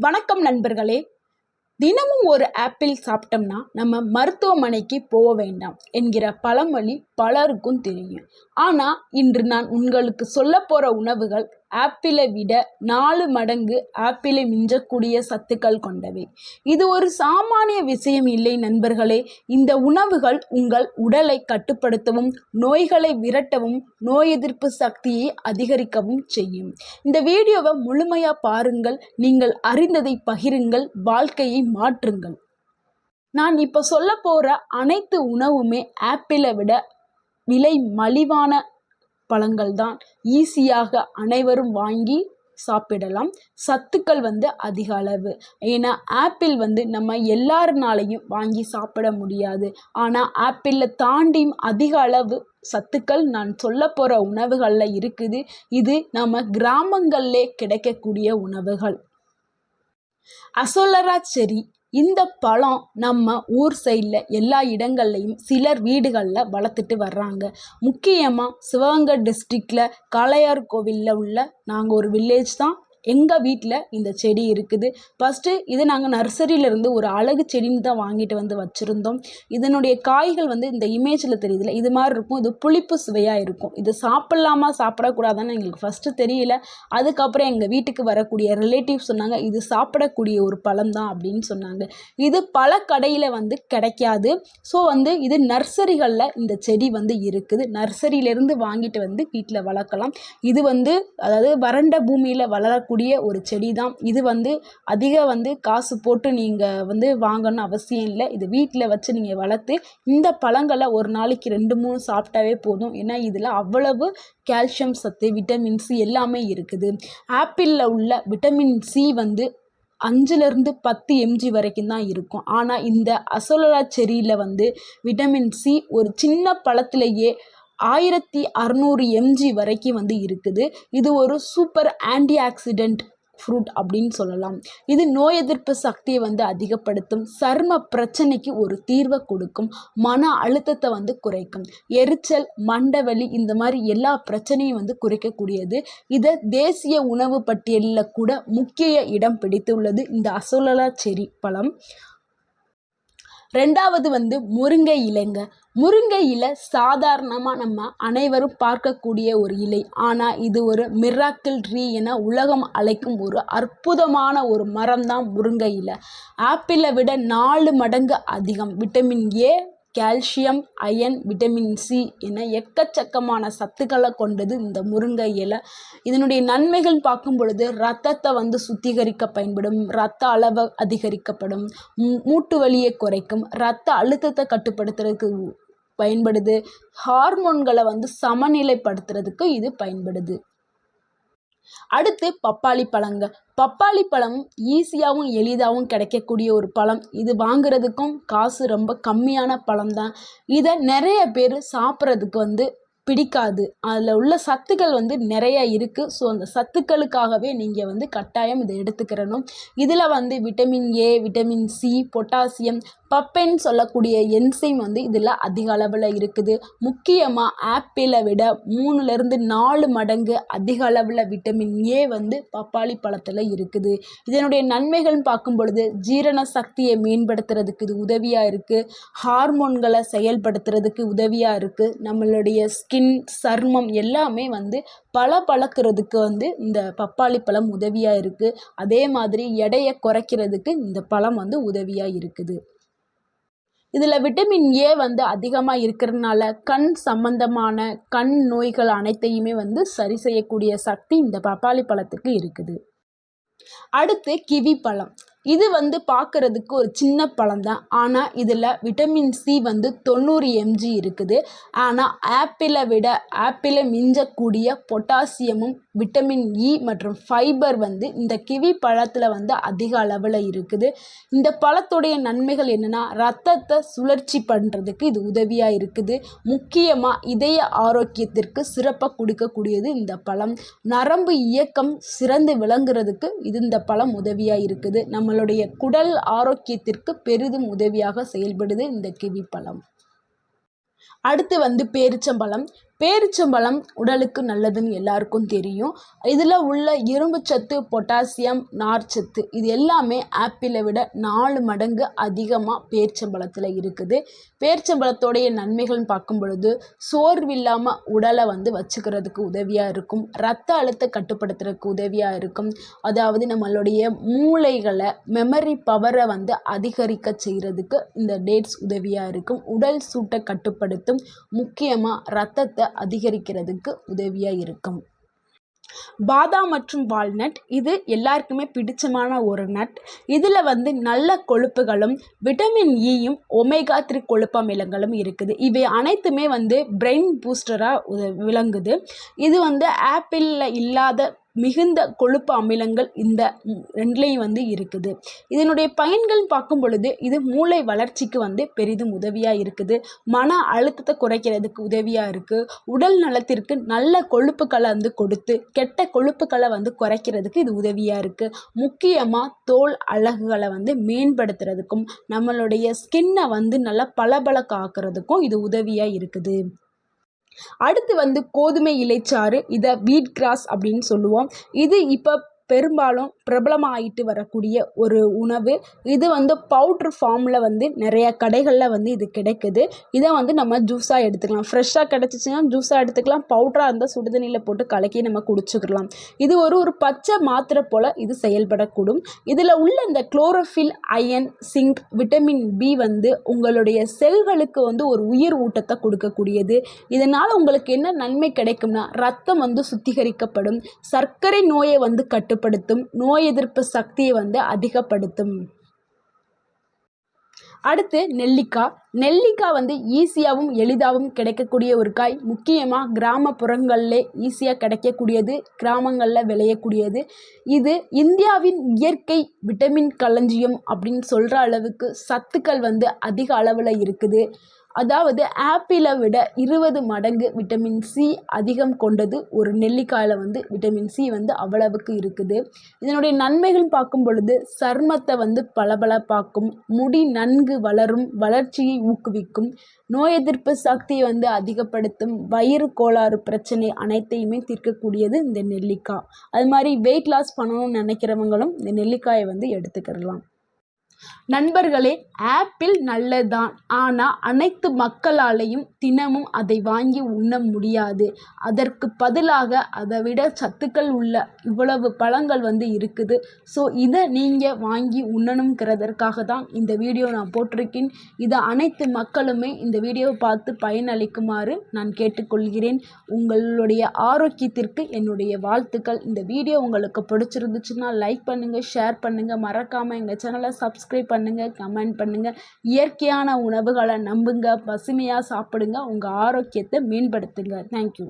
வணக்கம் நண்பர்களே. தினமும் ஒரு ஆப்பிள் சாப்பிட்டோம்னா நம்ம மருத்துவமனைக்கு போக வேண்டாம் என்கிற பழமொழி பலருக்கும் தெரியும். ஆனால் இன்று நான் உங்களுக்கு சொல்ல போகிற உணவுகள் ஆப்பிளை விட 4 மடங்கு ஆப்பிளை மிஞ்சக்கூடிய சத்துக்கள் கொண்டவை. இது ஒரு சாமானிய விஷயம் இல்லை நண்பர்களே. இந்த உணவுகள் உங்கள் உடலை கட்டுப்படுத்தவும், நோய்களை விரட்டவும், நோய் எதிர்ப்பு சக்தியை அதிகரிக்கவும் செய்யும். இந்த வீடியோவை முழுமையாக பாருங்கள். நீங்கள் அறிந்ததை பகிருங்கள், வாழ்க்கையை மாற்றுங்கள். நான் இப்போ சொல்ல போகிற அனைத்து உணவுமே ஆப்பிளை விட விலை மலிவான பழங்கள் தான். ஈஸியாக அனைவரும் வாங்கி சாப்பிடலாம். சத்துக்கள் அதிக அளவு. ஏன்னா ஆப்பிள் நம்ம எல்லாருனாலையும் வாங்கி சாப்பிட முடியாது. ஆனால் ஆப்பிளில் தாண்டியும் அதிக அளவு சத்துக்கள் நான் சொல்ல போகிற உணவுகளில் இருக்குது. இது நம்ம கிராமங்களிலே கிடைக்கக்கூடிய உணவுகள். அசோலரா செரி. இந்த பழம் நம்ம ஊர் சைடில் எல்லா இடங்கள்லையும் சிலர் வீடுகளில் வளர்த்துட்டு வர்றாங்க. முக்கியமாக சிவகங்கை டிஸ்ட்ரிக்டில் காளையார் கோவிலில் உள்ள நாங்கள் ஒரு வில்லேஜ் தான். எங்கள் வீட்டில் இந்த செடி இருக்குது. ஃபஸ்ட்டு இது நாங்கள் நர்சரியிலேருந்து ஒரு அழகு செடின்னு தான் வாங்கிட்டு வச்சுருந்தோம். இதனுடைய காய்கள் இந்த இமேஜில் தெரியுதுல, இது மாதிரி இருக்கும். இது புளிப்பு சுவையாக இருக்கும். இது சாப்பிட்லாமா சாப்பிடக்கூடாதான்னு எங்களுக்கு ஃபஸ்ட்டு தெரியல. அதுக்கப்புறம் எங்கள் வீட்டுக்கு வரக்கூடிய ரிலேட்டிவ் சொன்னாங்க, இது சாப்பிடக்கூடிய ஒரு பழம் தான் அப்படின்னு சொன்னாங்க. இது பல கடையில் கிடைக்காது. ஸோ இது நர்சரிகளில் இந்த செடி இருக்குது. நர்சரியிலேருந்து வாங்கிட்டு வீட்டில் வளர்க்கலாம். இது அதாவது வறண்ட பூமியில் வளரக்கூடிய ஒரு செடி தான். இது அதிக காசு போட்டு நீங்கள் வாங்கணும்னு அவசியம் இல்லை. இது வீட்டில் வச்சு நீங்கள் வளர்த்து இந்த பழங்களை ஒரு நாளைக்கு 2-3 சாப்பிட்டாவே போதும். ஏன்னா இதில் அவ்வளவு கால்சியம் சத்து, விட்டமின் சி எல்லாமே இருக்குது. ஆப்பிளில் உள்ள விட்டமின் சி 5லேருந்து 10 mg வரைக்கும் தான் இருக்கும். ஆனால் இந்த அசோலரா செரியில் விட்டமின் சி ஒரு சின்ன பழத்திலேயே 1600 mg வரைக்கும் இருக்குது. இது ஒரு சூப்பர் ஆன்டி ஆக்சிடென்ட் ஃப்ரூட் அப்படின்னு சொல்லலாம். இது நோய் எதிர்ப்பு சக்தியை அதிகப்படுத்தும், சரும பிரச்சனைக்கு ஒரு தீர்வை கொடுக்கும், மன அழுத்தத்தை குறைக்கும், எரிச்சல், மண்டவலி இந்த மாதிரி எல்லா பிரச்சனையும் குறைக்கக்கூடியது. இதை தேசிய உணவு பட்டியலில் கூட முக்கிய இடம் பிடித்துள்ளது இந்த அசோலரா செரி பழம். ரெண்டாவது முருங்கை இலைங்க. முருங்கை இலை சாதாரணமாக நம்ம அனைவரும் பார்க்கக்கூடிய ஒரு இலை. ஆனால் இது ஒரு மிராக்கிள் ட்ரீ என உலகம் அழைக்கும் ஒரு அற்புதமான ஒரு மரம் தான் முருங்கை இலை. ஆப்பிளை விட 4 மடங்கு அதிகம் vitamin A, calcium, iron, vitamin C என எக்கச்சக்கமான சத்துக்களை கொண்டது இந்த முருங்கை இலை. இதனுடைய நன்மைகள் பார்க்கும் பொழுது இரத்தத்தை சுத்திகரிக்க பயன்படும், இரத்த அளவை அதிகரிக்கப்படும், மூட்டு வலியை குறைக்கும், இரத்த அழுத்தத்தை கட்டுப்படுத்துறதுக்கு பயன்படுது, ஹார்மோன்களை சமநிலைப்படுத்துறதுக்கு இது பயன்படுது. அடுத்து பப்பாளி பழங்க. பப்பாளி பழம் ஈஸியாகவும் எளிதாகவும் கிடைக்கக்கூடிய ஒரு பழம். இது வாங்குறதுக்கும் காசு ரொம்ப கம்மியான பழம் தான். இதை நிறைய பேர் சாப்பிட்றதுக்கு பிடிக்காது. அதில் உள்ள சத்துக்கள் நிறைய இருக்குது. ஸோ அந்த சத்துக்களுக்காகவே நீங்கள் கட்டாயம் இதை எடுத்துக்கிறணும். இதில் vitamin A, vitamin C, potassium, பப்பைன்னு சொல்லக்கூடிய என்சைம் இதில் அதிக அளவில் இருக்குது. முக்கியமாக ஆப்பிளை விட 3லேருந்து 4 மடங்கு அதிக அளவில் விட்டமின் ஏ பப்பாளி பழத்தில் இருக்குது. இதனுடைய நன்மைகள்னு பார்க்கும் பொழுது ஜீரண சக்தியை மேம்படுத்துறதுக்கு இது உதவியாக இருக்குது. ஹார்மோன்களை செயல்படுத்துறதுக்கு உதவியாக இருக்குது. நம்மளுடைய ஸ்கின், சருமம் எல்லாமே பளபளக்கிறதுக்கு இந்த பப்பாளி பழம் உதவியாக இருக்குது. அதே மாதிரி எடையை குறைக்கிறதுக்கு இந்த பழம் உதவியாக இருக்குது. இதில் விட்டமின் ஏ அதிகமாக இருக்கிறதுனால கண் சம்பந்தமான கண் நோய்கள் அனைத்தையுமே சரி செய்யக்கூடிய சக்தி இந்த பப்பாளி பழத்துக்கு இருக்குது. அடுத்து கிவி பழம். இது பார்க்குறதுக்கு ஒரு சின்ன பழம் தான். ஆனால் இதில் விட்டமின் சி 90 mg இருக்குது. ஆனால் ஆப்பிளை மிஞ்சக்கூடிய பொட்டாசியமும், விட்டமின் இ மற்றும் ஃபைபர் இந்த கிவி பழத்தில் அதிக அளவில் இருக்குது. இந்த பழத்துடைய நன்மைகள் என்னென்னா, ரத்தத்தை சுழற்சி பண்ணுறதுக்கு இது உதவியாக இருக்குது. முக்கியமாக இதய ஆரோக்கியத்திற்கு சிறப்பாக கொடுக்கக்கூடியது இந்த பழம். நரம்பு இயக்கம் சிறந்து விளங்குறதுக்கு இந்த பழம் உதவியாக இருக்குது. நம்மளுடைய குடல் ஆரோக்கியத்திற்கு பெரிதும் உதவியாக செயல்படுது இந்த கிவி பழம். அடுத்து பேரிச்சம்பழம். பேரிச்சம்பழம் உடலுக்கு நல்லதுன்னு எல்லாருக்கும் தெரியும். இதில் உள்ள இரும்புச்சத்து, பொட்டாசியம், நார்ச்சத்து இது எல்லாமே ஆப்பிளை விட 4 மடங்கு அதிகமாக பேரிச்சம்பழத்தில் இருக்குது. பேரிச்சம்பழத்தோடைய நன்மைகள்னு பார்க்கும் பொழுது சோர்வில்லாமல் உடலை வச்சுக்கிறதுக்கு உதவியாக இருக்கும். ரத்த அழுத்த கட்டுப்படுத்துறதுக்கு உதவியாக இருக்கும். அதாவது நம்மளுடைய மூளைகளை மெமரி பவரை அதிகரிக்க செய்கிறதுக்கு இந்த டேட்ஸ் உதவியாக இருக்கும். உடல் சூட்டை கட்டுப்படுத்தும். முக்கியமாக ரத்தத்தை அதிகரிக்கிறதுக்கு உதவியாக இருக்கும். பாதாம் மற்றும் வால்நட் இது எல்லாருக்குமே பிடிச்சமான ஒரு நட். இதில் நல்ல கொழுப்புகளும் விட்டமின் ஈயும் ஒமேகா 3 கொழுப்பு அமிலங்களும் இருக்குது. இவை அனைத்துமே பிரெயின் பூஸ்டராக விளங்குது. இது ஆப்பிளில் இல்லாத மிகுந்த கொழுப்பு அமிலங்கள் இந்த ரெண்டுலேயும் இருக்குது. இதனுடைய பயன்கள் பார்க்கும் பொழுது இது மூளை வளர்ச்சிக்கு பெரிதும் உதவியாக இருக்குது. மன அழுத்தத்தை குறைக்கிறதுக்கு உதவியாக இருக்குது. உடல் நலத்திற்கு நல்ல கொழுப்புக்களை கொடுத்து கெட்ட கொழுப்புக்களை குறைக்கிறதுக்கு இது உதவியாக இருக்குது. முக்கியமாக தோல் அழகுகளை மேம்படுத்துறதுக்கும் நம்மளுடைய ஸ்கின்னை நல்லா பளபளக்க ஆக்கிறதுக்கும் இது உதவியாக இருக்குது. அடுத்து கோதுமை இலைச்சாறு, இதை வீட் கிராஸ் அப்படின்னு சொல்லுவோம். இது இப்போ பெரும்பாலும் பிரபலமாகிட்டு வரக்கூடிய ஒரு உணவு. இது பவுட்ரு ஃபார்மில் நிறைய கடைகளில் இது கிடைக்குது. இதை நம்ம ஜூஸாக எடுத்துக்கலாம். ஃப்ரெஷ்ஷாக கிடச்சிச்சின்னா ஜூஸாக எடுத்துக்கலாம். பவுட்ராக இருந்தால் சுடுதண்ணியில் போட்டு கலக்கி நம்ம குடிச்சுக்கலாம். இது ஒரு பச்சை மாத்திரை போல் இது செயல்படக்கூடும். இதில் உள்ள இந்த chlorophyll, iron, zinc, vitamin B உங்களுடைய செல்களுக்கு ஒரு உயிர் ஊட்டத்தை கொடுக்கக்கூடியது. இதனால் உங்களுக்கு என்ன நன்மை கிடைக்கும்னா ரத்தம் சுத்திகரிக்கப்படும். சர்க்கரை நோயை கட்டுப்படுத்தும். நோய் எதிர்ப்பு சக்தியை அதிகப்படுத்தும். அடுத்து நெல்லிக்காய் ஈஸியாகவும் எளிதாகவும் கிடைக்கக்கூடிய ஒரு காய். முக்கியமாக கிராமப்புறங்களில் ஈஸியாக கிடைக்கக்கூடியது, கிராமங்களில் விளையக்கூடியது. இது இந்தியாவின் இயற்கை விட்டமின் களஞ்சியம் அப்படின்னு சொல்கிற அளவுக்கு சத்துக்கள் அதிக அளவில் இருக்குது. அதாவது ஆப்பிளை விட 20 மடங்கு விட்டமின் சி அதிகம் கொண்டது ஒரு நெல்லிக்காயில் விட்டமின் சி அவ்வளவுக்கு இருக்குது. இதனுடைய நன்மைகள் பார்க்கும் பொழுது சருமத்தை பளபளப்பாக்கும், முடி நன்கு வளரும், வளர்ச்சியை ஊக்குவிக்கும், நோய் எதிர்ப்பு சக்தியை அதிகப்படுத்தும், வயிறு கோளாறு பிரச்சனை அனைத்தையுமே தீர்க்கக்கூடியது இந்த நெல்லிக்காய். அது மாதிரி வெயிட் லாஸ் பண்ணணும்னு நினைக்கிறவங்களும் இந்த நெல்லிக்காயை எடுத்துக்கிடலாம். நண்பர்களே, ஆப்பிள் நல்லதுதான். ஆனால் அனைத்து மக்களாலேயும் தினமும் அதை வாங்கி உண்ண முடியாது. அதற்கு பதிலாக அதை விட சத்துக்கள் உள்ள இவ்வளவு பழங்கள் இருக்குது. ஸோ இதை நீங்கள் வாங்கி உண்ணணுங்கிறதற்காக தான் இந்த வீடியோ நான் போட்டிருக்கேன். இதை அனைத்து மக்களுமே இந்த வீடியோவை பார்த்து பயனளிக்குமாறு நான் கேட்டுக்கொள்கிறேன். உங்களுடைய ஆரோக்கியத்திற்கு என்னுடைய வாழ்த்துக்கள். இந்த வீடியோ உங்களுக்கு பிடிச்சிருந்துச்சுன்னா லைக் பண்ணுங்கள், ஷேர் பண்ணுங்கள், மறக்காமல் எங்கள் சேனலை சப்ஸ்கிரைப் பண்ணுங்க, கமெண்ட் பண்ணுங்க. இயற்கையான உணவுகளை நம்புங்க, பசுமையாக சாப்பிடுங்க, உங்கள் ஆரோக்கியத்தை மேம்படுத்துங்க. தேங்க்யூ.